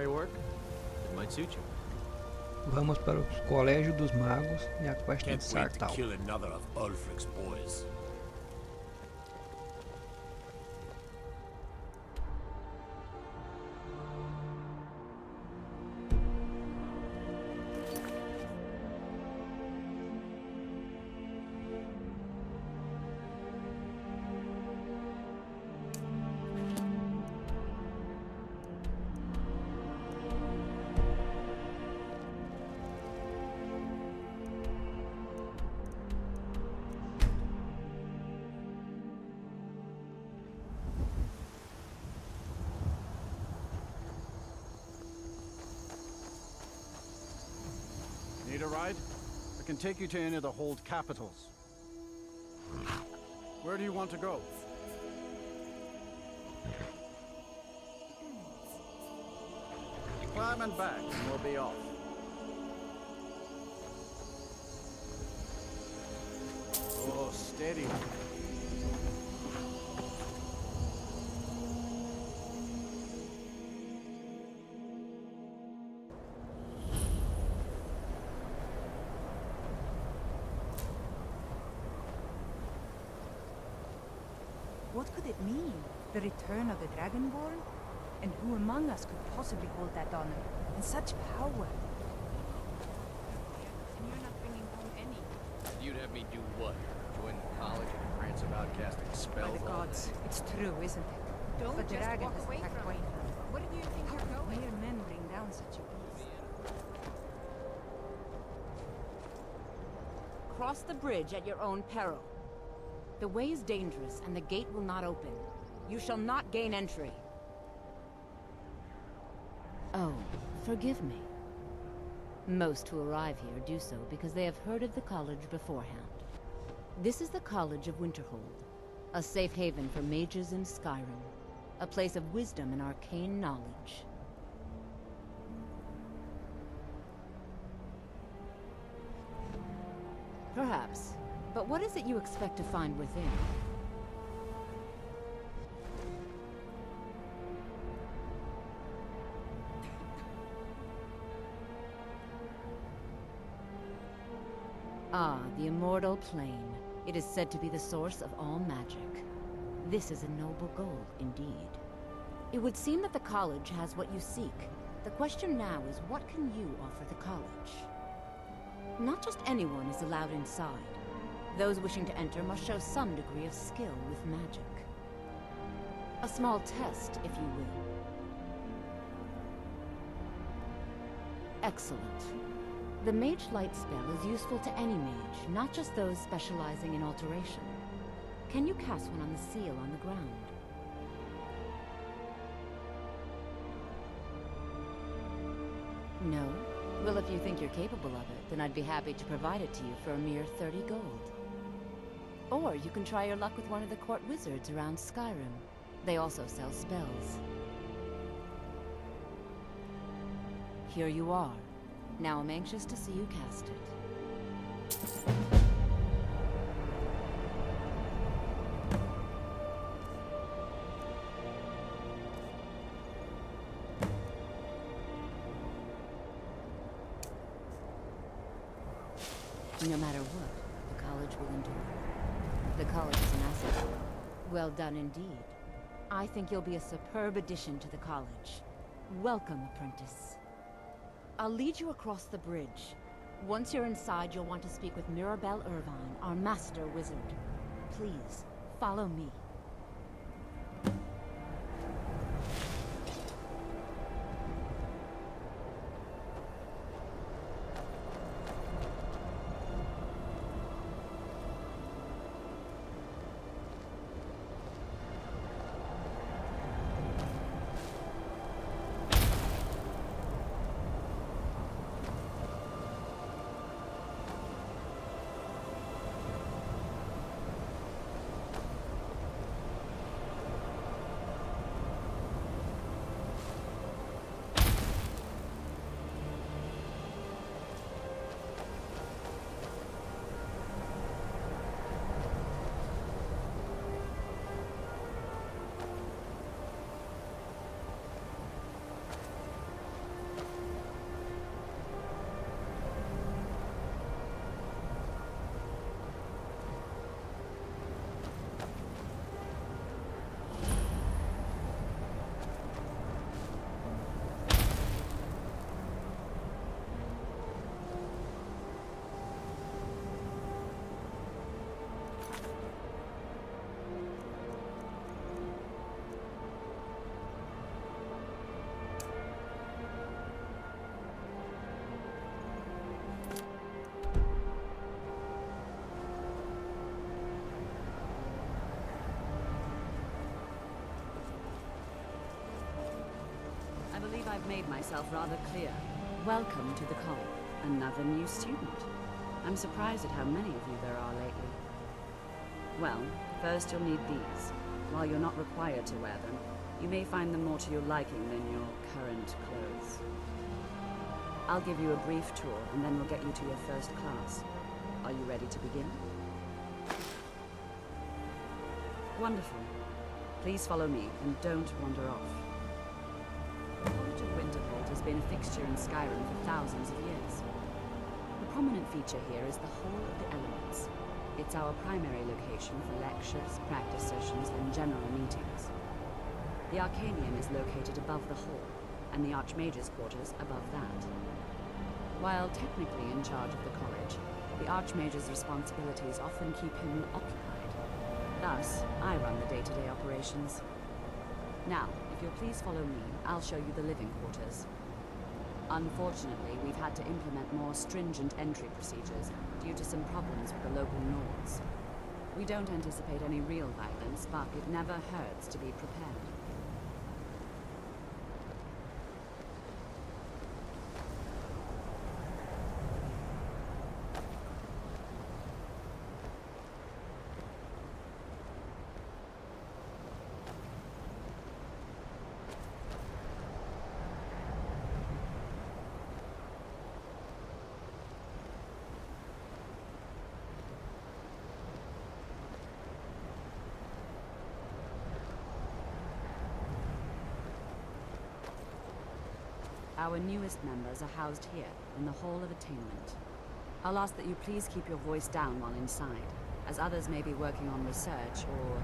work? It might suit you. Vamos para o colégio dos magos e a quest de Can't wait to Sartal. kill another of Ulfric's boys. Need a ride? I can take you to any of the hold capitals. Where do you want to go? Climb and back, and we'll be off. Oh, steady. What could it mean? The return of the Dragonborn? And who among us could possibly hold that honor? And such power? And you're not bringing home any. You'd have me do what? Join the college and prance about casting By spells the all gods, day? it's true, isn't it? Don't the just dragon walk has away attacked from it. White. Where do you think you're How going? mere men bring down such a beast? Cross the bridge at your own peril. The way is dangerous, and the gate will not open. You shall not gain entry. Oh, forgive me. Most who arrive here do so because they have heard of the college beforehand. This is the College of Winterhold, a safe haven for mages in Skyrim, a place of wisdom and arcane knowledge. Perhaps. But what is it you expect to find within? Ah, the immortal plane. It is said to be the source of all magic. This is a noble goal, indeed. It would seem that the college has what you seek. The question now is, what can you offer the college? Not just anyone is allowed inside. Those wishing to enter must show some degree of skill with magic. A small test, if you will. Excellent. The Mage Light spell is useful to any mage, not just those specializing in alteration. Can you cast one on the seal on the ground? No? Well, if you think you're capable of it, then I'd be happy to provide it to you for a mere 30 gold. Or you can try your luck with one of the court wizards around Skyrim. They also sell spells. Here you are. Now I'm anxious to see you cast it. No matter what, the college will endure. The college is an asset. Well done indeed. I think you'll be a superb addition to the college. Welcome, apprentice. I'll lead you across the bridge. Once you're inside, you'll want to speak with Mirabelle Irvine, our master wizard. Please, follow me. I've made myself rather clear. Welcome to the college. Another new student. I'm surprised at how many of you there are lately. Well, first you'll need these. While you're not required to wear them, you may find them more to your liking than your current clothes. I'll give you a brief tour, and then we'll get you to your first class. Are you ready to begin? Wonderful. Please follow me, and don't wander off. The College of Winterhold has been a fixture in Skyrim for thousands of years. The prominent feature here is the Hall of the Elements. It's our primary location for lectures, practice sessions, and general meetings. The Arcanium is located above the hall, and the Archmage's quarters above that. While technically in charge of the college, the Archmage's responsibilities often keep him occupied. Thus, I run the day-to-day operations. Now, if you'll please follow me, I'll show you the living quarters. Unfortunately, we've had to implement more stringent entry procedures due to some problems with the local Nords. We don't anticipate any real violence, but it never hurts to be prepared. Our newest members are housed here, in the Hall of Attainment. I'll ask that you please keep your voice down while inside, as others may be working on research or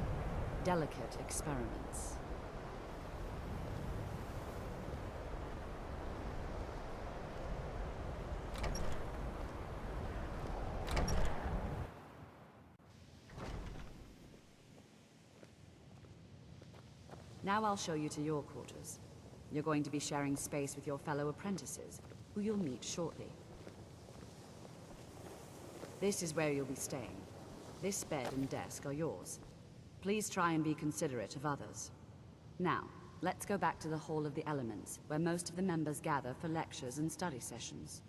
delicate experiments. Now I'll show you to your quarters. You're going to be sharing space with your fellow apprentices, who you'll meet shortly. This is where you'll be staying. This bed and desk are yours. Please try and be considerate of others. Now, let's go back to the Hall of the Elements, where most of the members gather for lectures and study sessions.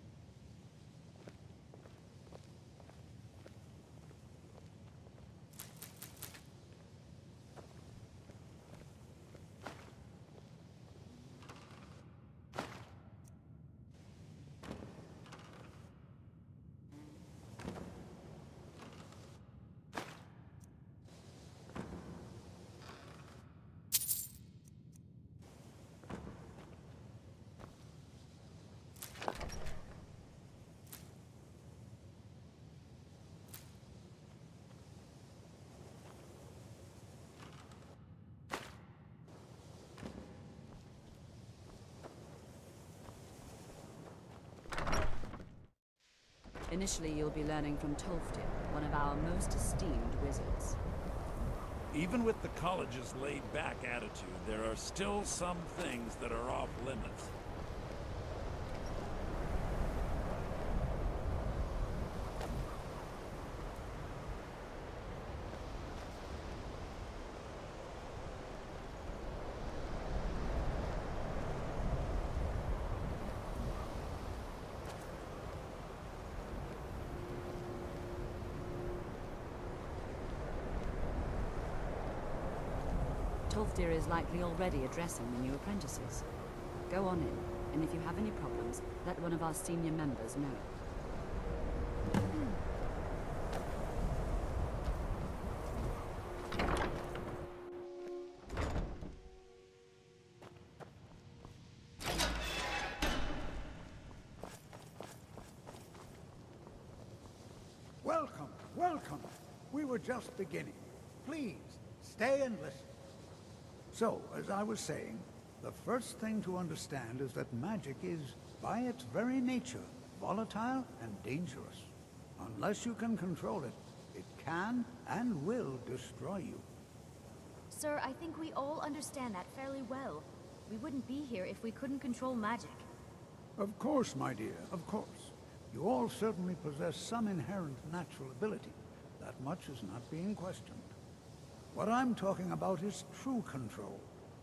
Initially, you'll be learning from Tolfdir, one of our most esteemed wizards. Even with the college's laid-back attitude, there are still some things that are off limits. Tolfdir is likely already addressing the new apprentices. Go on in, and if you have any problems, let one of our senior members know. Welcome, welcome. We were just beginning. Please, stay and listen. So, as I was saying, the first thing to understand is that magic is, by its very nature, volatile and dangerous. Unless you can control it, it can and will destroy you. Sir, I think we all understand that fairly well. We wouldn't be here if we couldn't control magic. Of course, my dear, of course. You all certainly possess some inherent natural ability. That much is not being questioned. What I'm talking about is true control,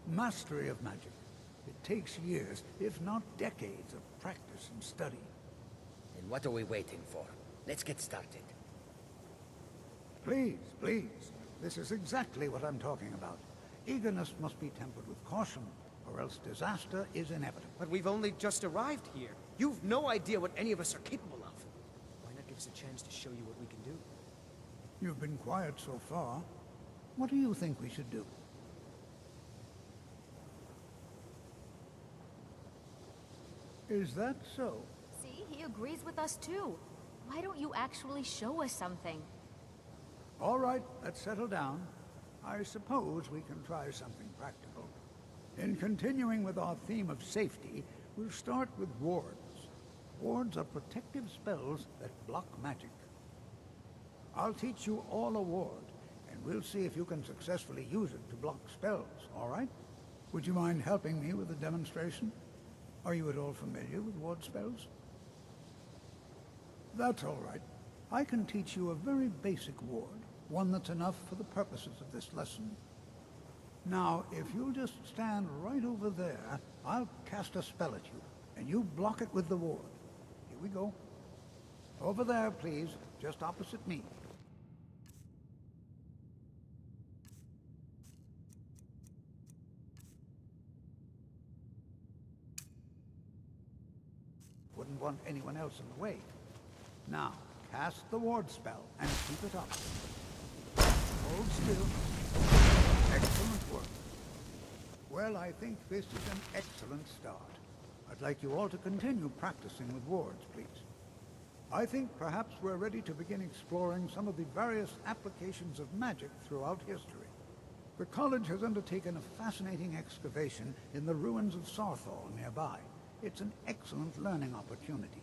mastery of magic. It takes years, if not decades, of practice and study. And what are we waiting for? Let's get started. Please, please. This is exactly what I'm talking about. Eagerness must be tempered with caution, or else disaster is inevitable. But we've only just arrived here. You've no idea what any of us are capable of. Why not give us a chance to show you what we can do? You've been quiet so far. What do you think we should do? Is that so? See, he agrees with us too. Why don't you actually show us something? All right, let's settle down. I suppose we can try something practical. In continuing with our theme of safety, we'll start with wards. Wards are protective spells that block magic. I'll teach you all a ward, and we'll see if you can successfully use it to block spells, all right? Would you mind helping me with the demonstration? Are you at all familiar with ward spells? That's all right. I can teach you a very basic ward, one that's enough for the purposes of this lesson. Now, if you'll just stand right over there, I'll cast a spell at you, and you block it with the ward. Here we go. Over there, please, just opposite me. Wouldn't want anyone else in the way. Now, cast the ward spell and keep it up. Hold still. Excellent work. Well, I think this is an excellent start. I'd like you all to continue practicing with wards, please. I think perhaps we're ready to begin exploring some of the various applications of magic throughout history. The college has undertaken a fascinating excavation in the ruins of Sarthal nearby. It's an excellent learning opportunity.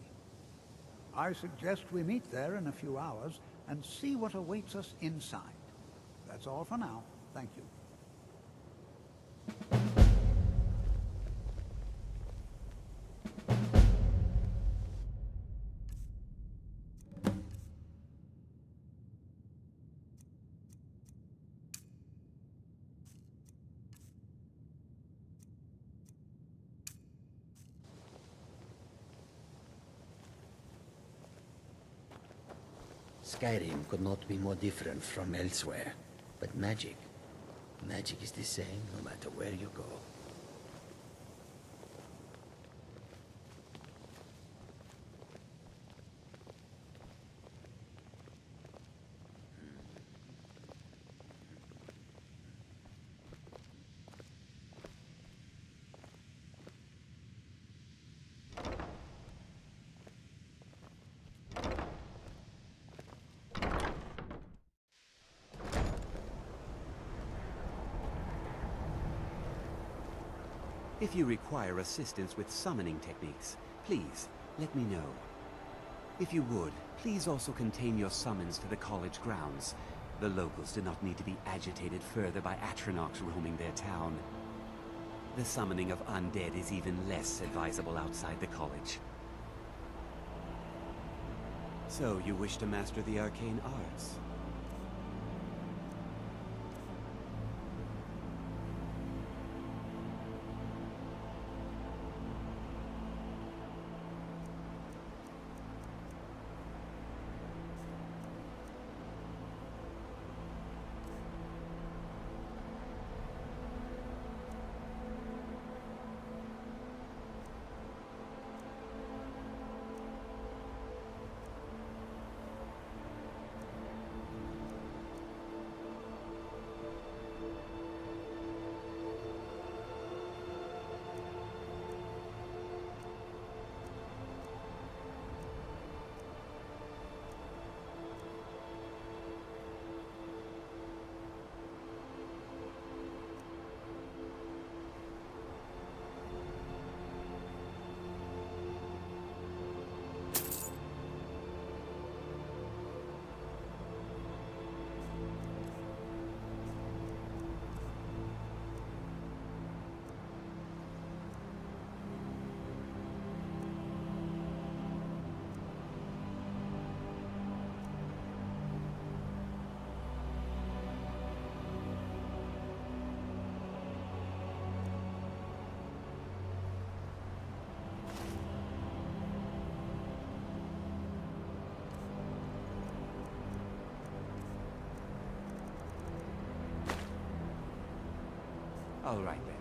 I suggest we meet there in a few hours and see what awaits us inside. That's all for now. Thank you. Skyrim could not be more different from elsewhere. But magic is the same no matter where you go. If you require assistance with summoning techniques, please let me know. If you would, please also contain your summons to the college grounds. The locals do not need to be agitated further by Atronachs roaming their town. The summoning of undead is even less advisable outside the college. So, you wish to master the arcane arts? All right then.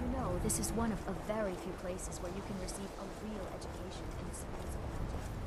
You know, this is one of a very few places where you can receive a real education in the science of magic.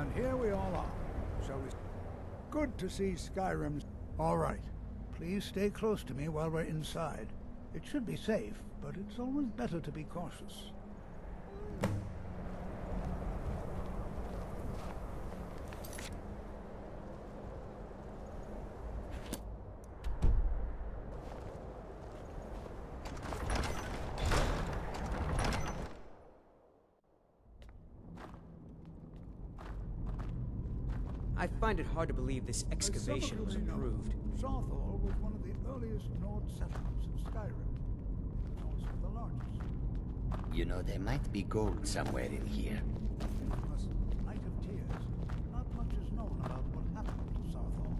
And here we all are. Shall we... Good to see Skyrim. All right. Please stay close to me while we're inside. It should be safe, but it's always better to be cautious. I find it hard to believe this excavation was approved. Southall was one of the earliest Nord settlements in Skyrim. It's also the largest. You know, there might be gold somewhere in here. Plus, Night of Tears, not much is known about what happened to Southall.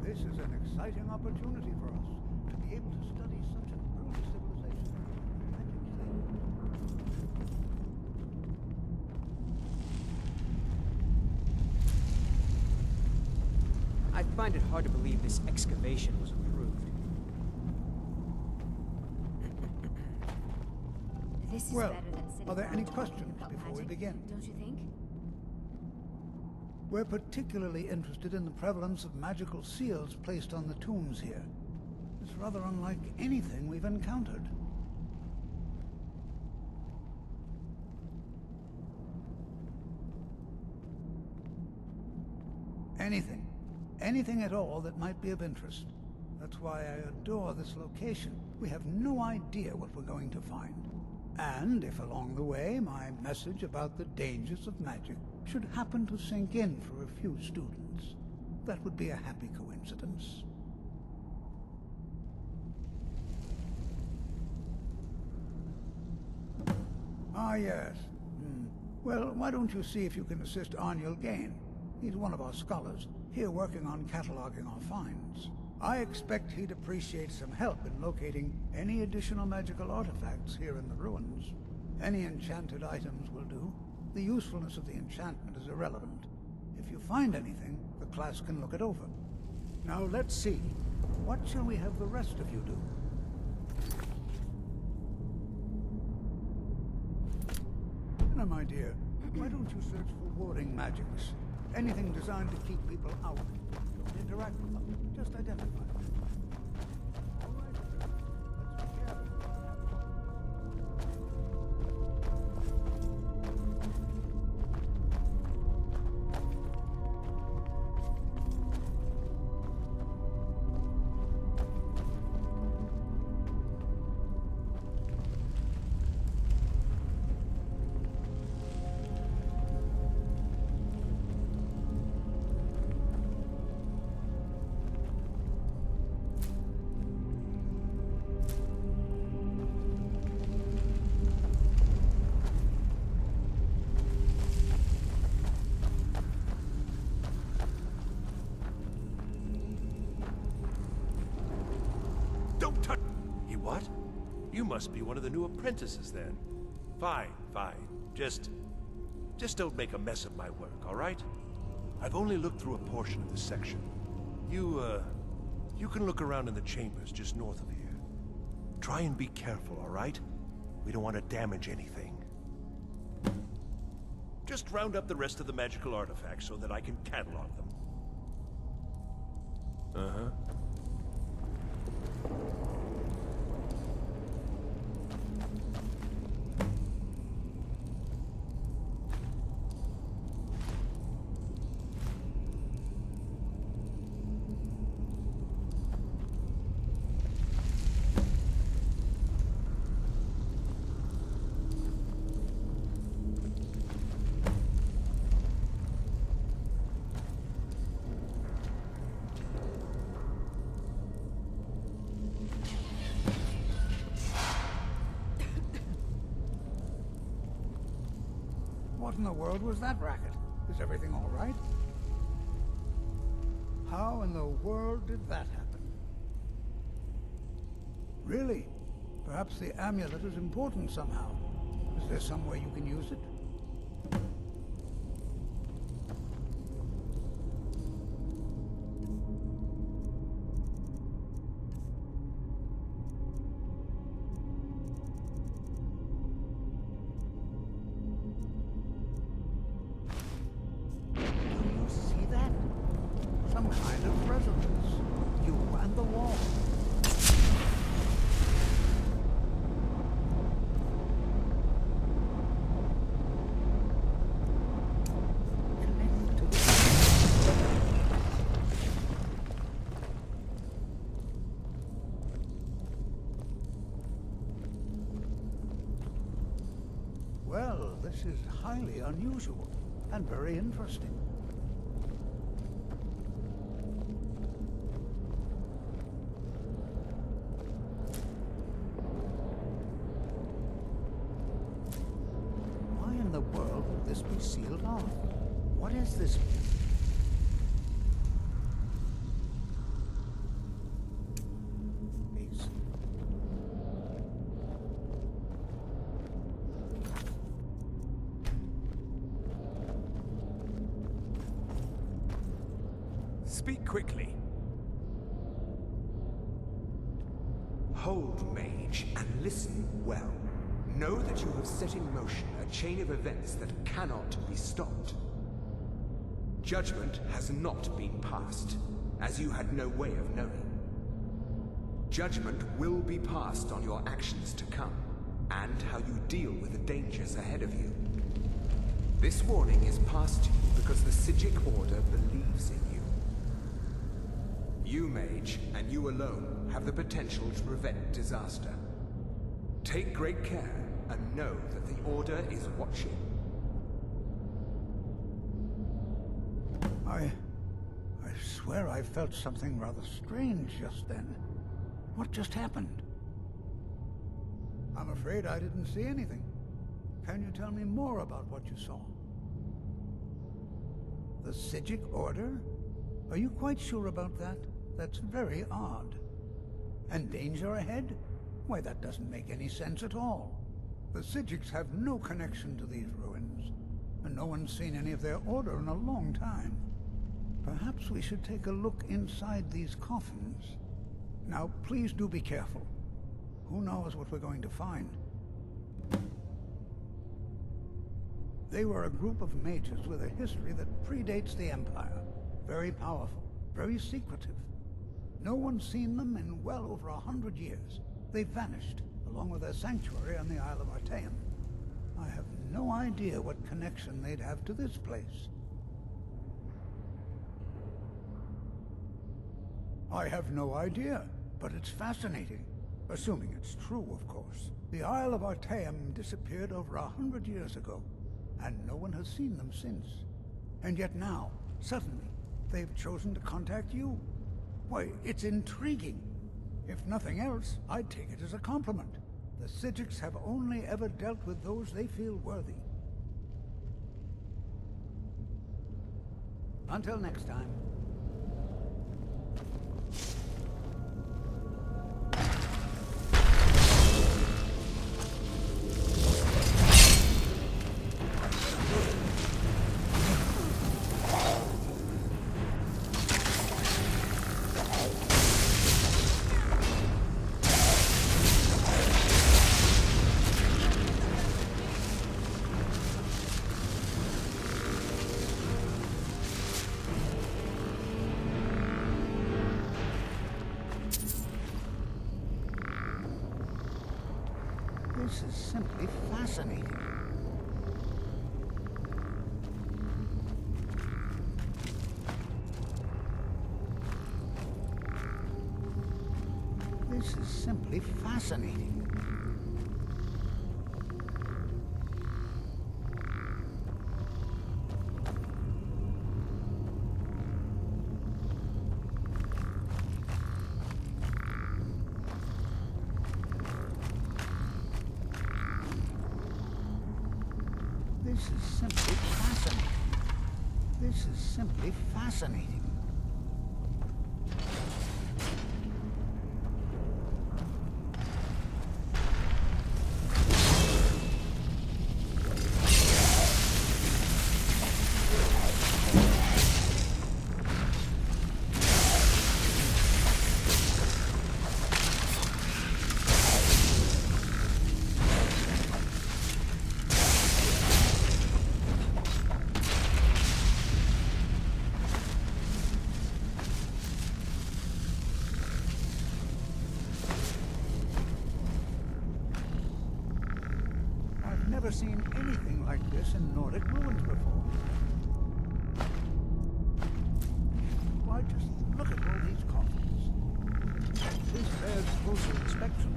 This is an exciting opportunity for us to be able to study such an early civilization. Magic things. I find it hard to believe this excavation was approved. This is Well, better than sitting are there around any talking questions about before we magic, begin? Don't you think? We're particularly interested in the prevalence of magical seals placed on the tombs here. It's rather unlike anything we've encountered. Anything. Anything at all that might be of interest. That's why I adore this location. We have no idea what we're going to find. And if along the way my message about the dangers of magic should happen to sink in for a few students, that would be a happy coincidence. Ah, yes. Well, why don't you see if you can assist Arniel Gain? He's one of our scholars, here working on cataloging our finds. I expect he'd appreciate some help in locating any additional magical artifacts here in the ruins. Any enchanted items will do. The usefulness of the enchantment is irrelevant. If you find anything, the class can look it over. Now let's see. What shall we have the rest of you do? Now, my dear, why don't you search for warding magics? Anything designed to keep people out. Don't interact with them. Just identify them. All right, let's be careful. Don't touch... He what? You must be one of the new apprentices then. Fine, fine. Just don't make a mess of my work, all right? I've only looked through a portion of this section. You can look around in the chambers just north of here. Try and be careful, all right? We don't want to damage anything. Just round up the rest of the magical artifacts so that I can catalog them. Uh-huh. What in the world was that racket? Is everything all right? How in the world did that happen? Really? Perhaps the amulet is important somehow. Is there some way you can use it? This is highly unusual and very interesting. Why in the world would this be sealed off? What is this? Please. Speak quickly. Hold, mage, and listen well. Know that you have set in motion a chain of events that cannot be stopped. Judgment has not been passed, as you had no way of knowing. Judgment will be passed on your actions to come, and how you deal with the dangers ahead of you. This warning is passed to you because the Psijic Order believes in you. You, mage, and you alone, have the potential to prevent disaster. Take great care, and know that the Order is watching. I swear I felt something rather strange just then. What just happened? I'm afraid I didn't see anything. Can you tell me more about what you saw? The Psijic Order? Are you quite sure about that? That's very odd. And danger ahead? Why, that doesn't make any sense at all. The Psijics have no connection to these ruins, and no one's seen any of their order in a long time. Perhaps we should take a look inside these coffins. Now, please do be careful. Who knows what we're going to find? They were a group of mages with a history that predates the Empire. Very powerful, very secretive. No one's seen them in well over 100 years. They vanished, along with their sanctuary on the Isle of Artaeum. I have no idea what connection they'd have to this place. I have no idea, but it's fascinating. Assuming it's true, of course. The Isle of Artaeum disappeared over 100 years ago, and no one has seen them since. And yet now, suddenly, they've chosen to contact you. Why, it's intriguing. If nothing else, I'd take it as a compliment. The Psijics have only ever dealt with those they feel worthy. Until next time. This is simply fascinating. This is simply fascinating. This is simply fascinating. This is simply fascinating. Never seen anything like this in Nordic ruins before. Why, just look at all these coffins. This bears closer inspection.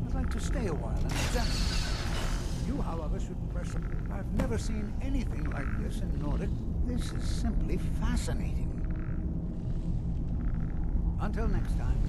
I'd like to stay a while and examine them. You, however, should press... I've never seen anything like this in Nordic. This is simply fascinating. Until next time.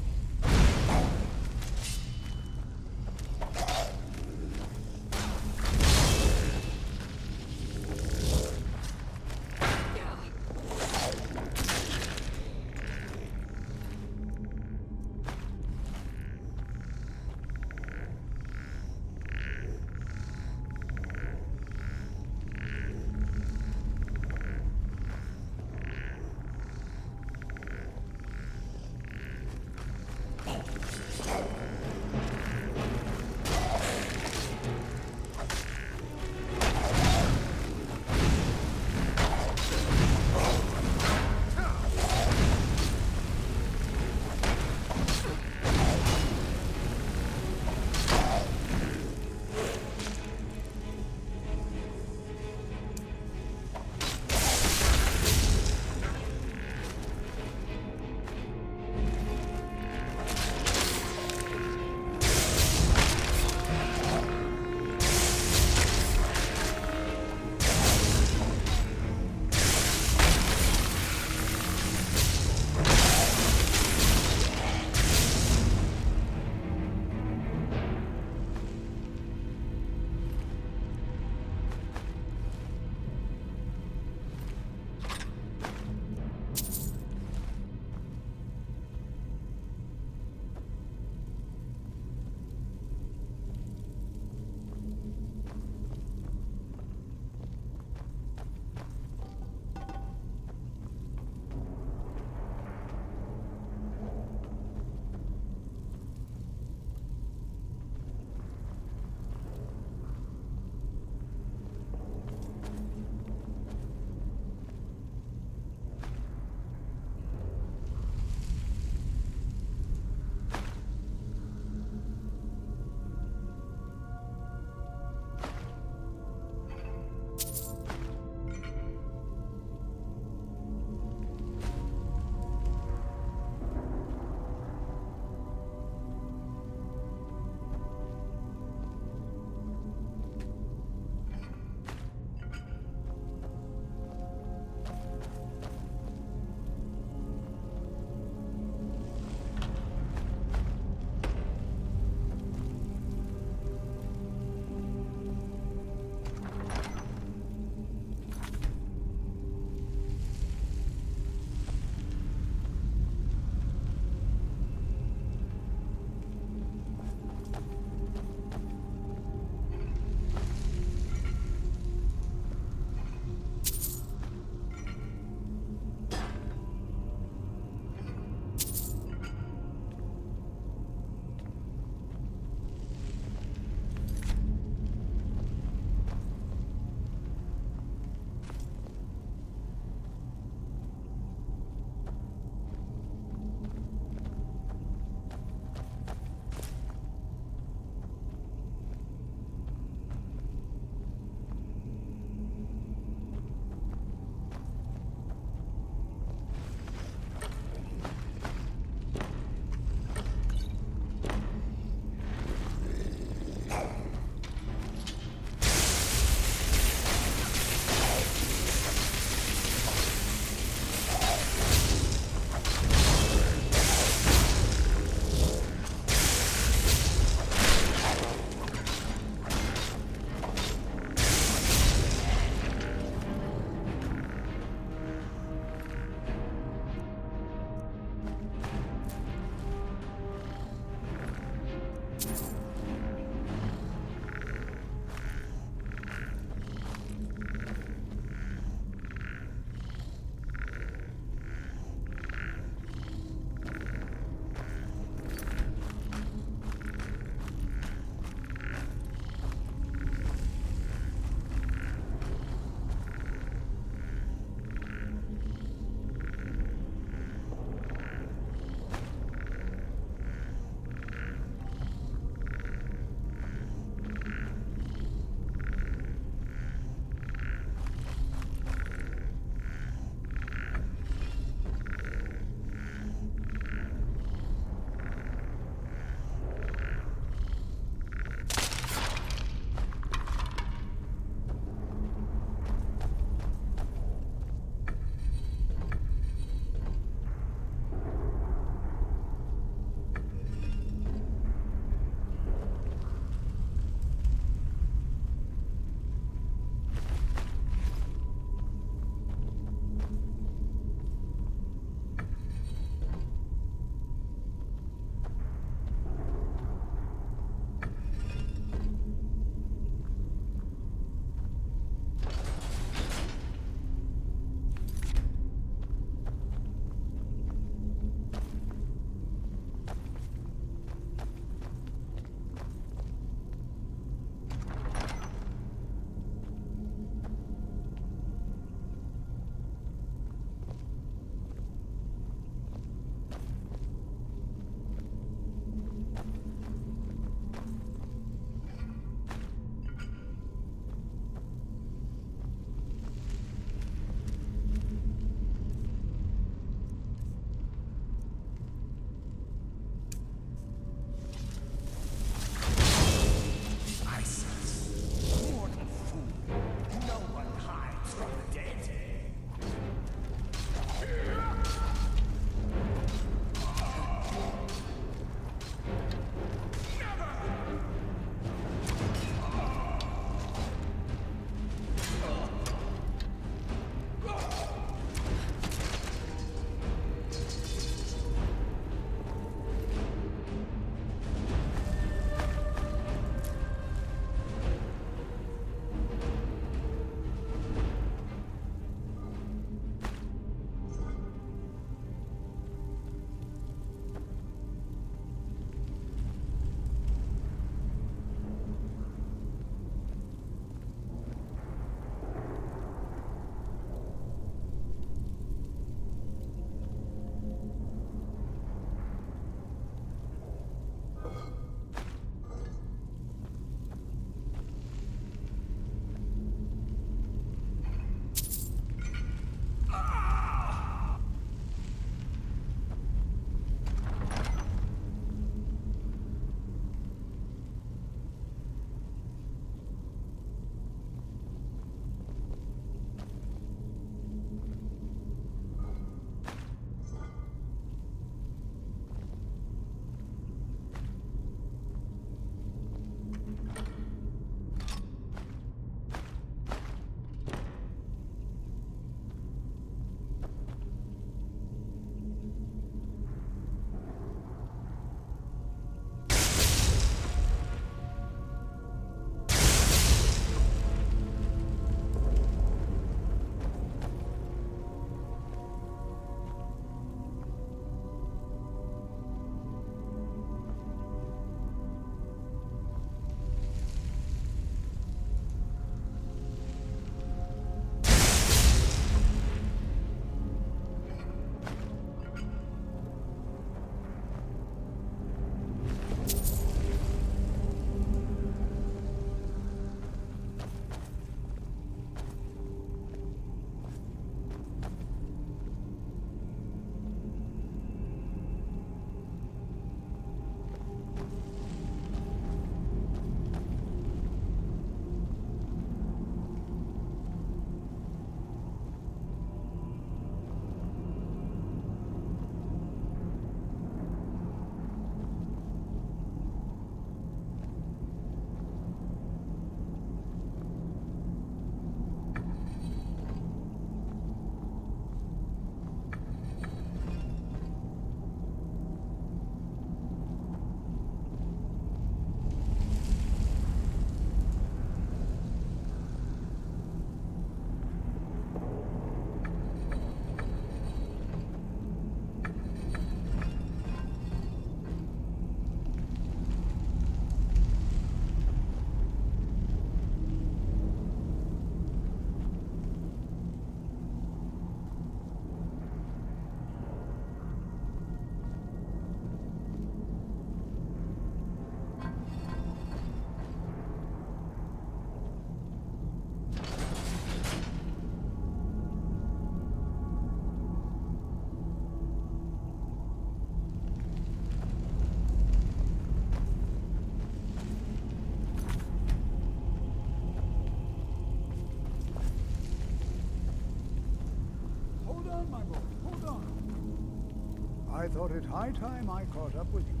I thought it high time I caught up with you.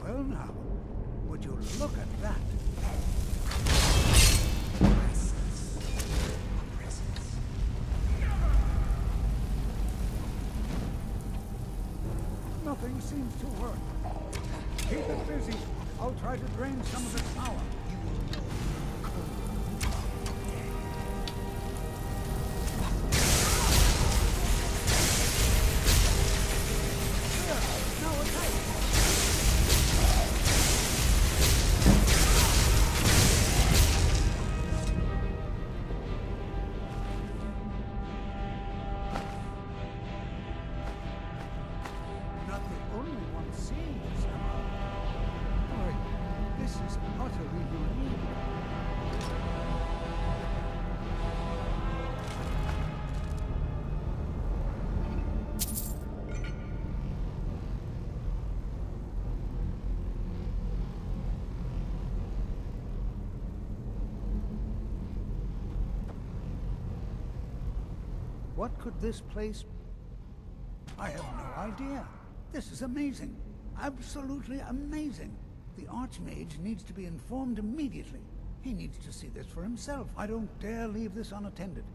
Well now, would you look at that? Nothing seems to work. Keep it busy. I'll try to drain some of its power. What could this place... I have no idea. This is amazing. Absolutely amazing. The Archmage needs to be informed immediately. He needs to see this for himself. I don't dare leave this unattended.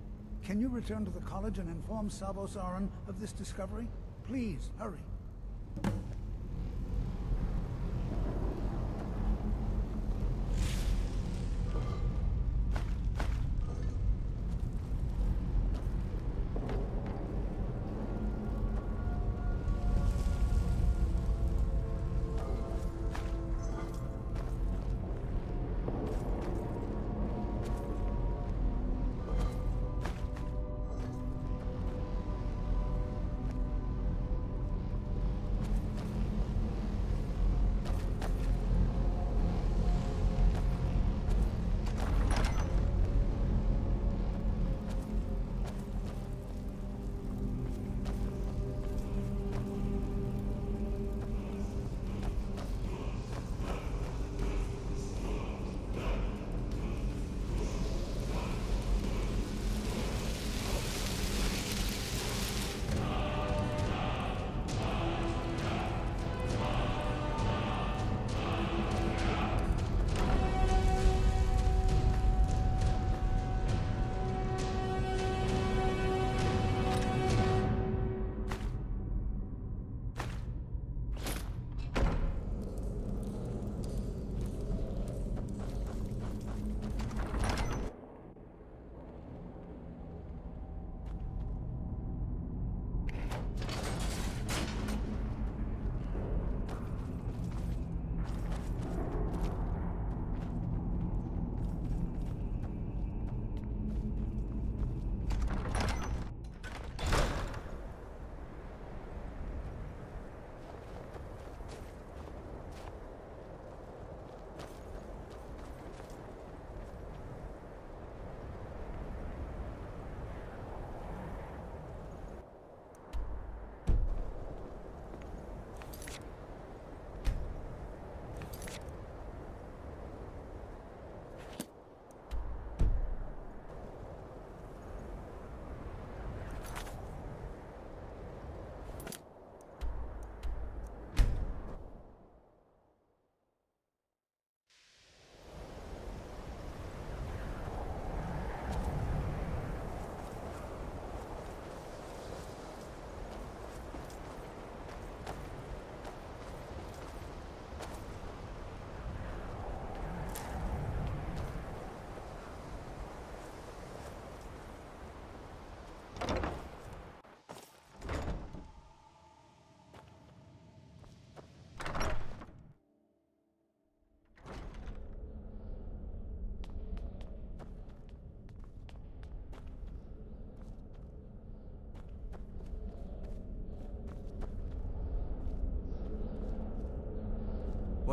Can you return to the college and inform Sabo Saran of this discovery? Please, hurry.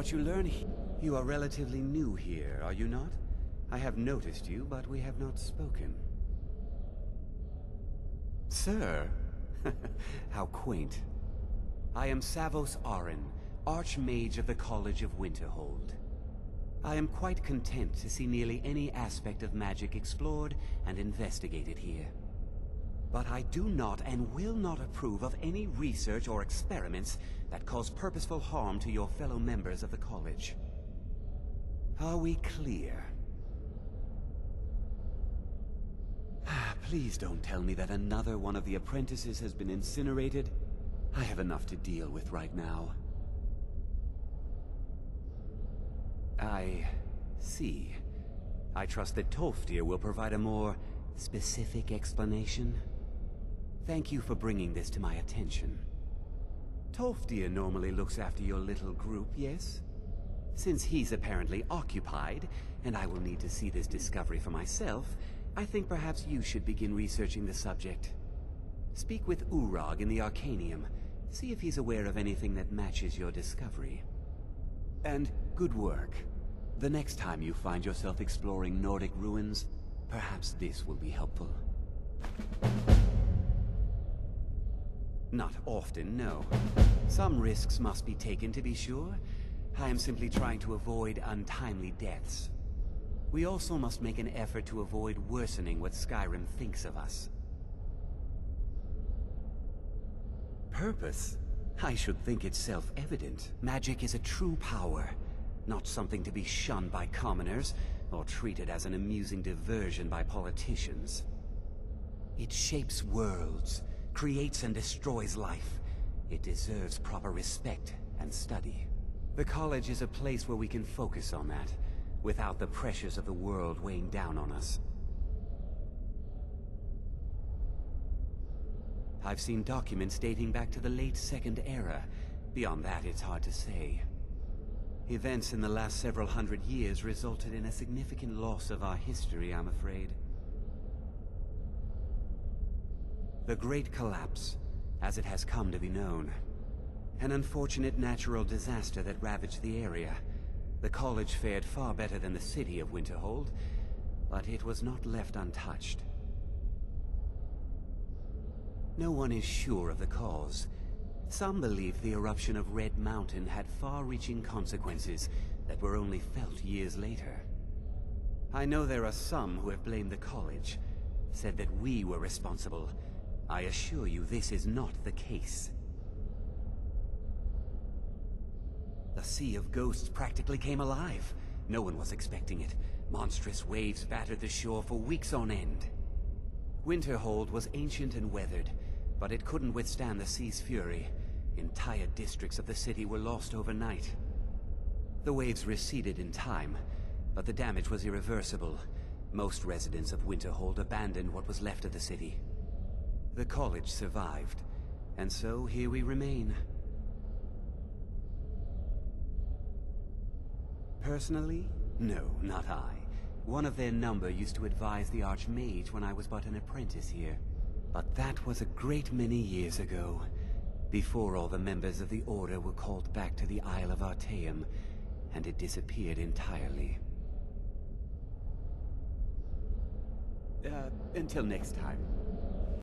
what you learn here. You are relatively new here, are you not? I have noticed you, but we have not spoken. Sir? How quaint. I am Savos Arin, Archmage of the College of Winterhold. I am quite content to see nearly any aspect of magic explored and investigated here. But I do not and will not approve of any research or experiments that cause purposeful harm to your fellow members of the college. Are we clear? Please don't tell me that another one of the apprentices has been incinerated. I have enough to deal with right now. I see. I trust that Tolfdir will provide a more specific explanation. Thank you for bringing this to my attention. Tolfdir normally looks after your little group, yes? Since he's apparently occupied, and I will need to see this discovery for myself, I think perhaps you should begin researching the subject. Speak with Urag in the Arcanium. See if he's aware of anything that matches your discovery. And good work. The next time you find yourself exploring Nordic ruins, perhaps this will be helpful. Not often, no. Some risks must be taken, to be sure. I am simply trying to avoid untimely deaths. We also must make an effort to avoid worsening what Skyrim thinks of us. Purpose? I should think it's self-evident. Magic is a true power, not something to be shunned by commoners, or treated as an amusing diversion by politicians. It shapes worlds, creates and destroys life. It deserves proper respect and study. The college is a place where we can focus on that, without the pressures of the world weighing down on us. I've seen documents dating back to the late Second Era. Beyond that, it's hard to say. Events in the last several hundred years resulted in a significant loss of our history, I'm afraid. The Great Collapse, as it has come to be known. An unfortunate natural disaster that ravaged the area. The college fared far better than the city of Winterhold, but it was not left untouched. No one is sure of the cause. Some believe the eruption of Red Mountain had far-reaching consequences that were only felt years later. I know there are some who have blamed the college, said that we were responsible. I assure you this is not the case. The Sea of Ghosts practically came alive. No one was expecting it. Monstrous waves battered the shore for weeks on end. Winterhold was ancient and weathered, but it couldn't withstand the sea's fury. Entire districts of the city were lost overnight. The waves receded in time, but the damage was irreversible. Most residents of Winterhold abandoned what was left of the city. The college survived, and so here we remain. Personally? No, not I. One of their number used to advise the Archmage when I was but an apprentice here. But that was a great many years ago, before all the members of the Order were called back to the Isle of Artaeum, and it disappeared entirely. Until next time.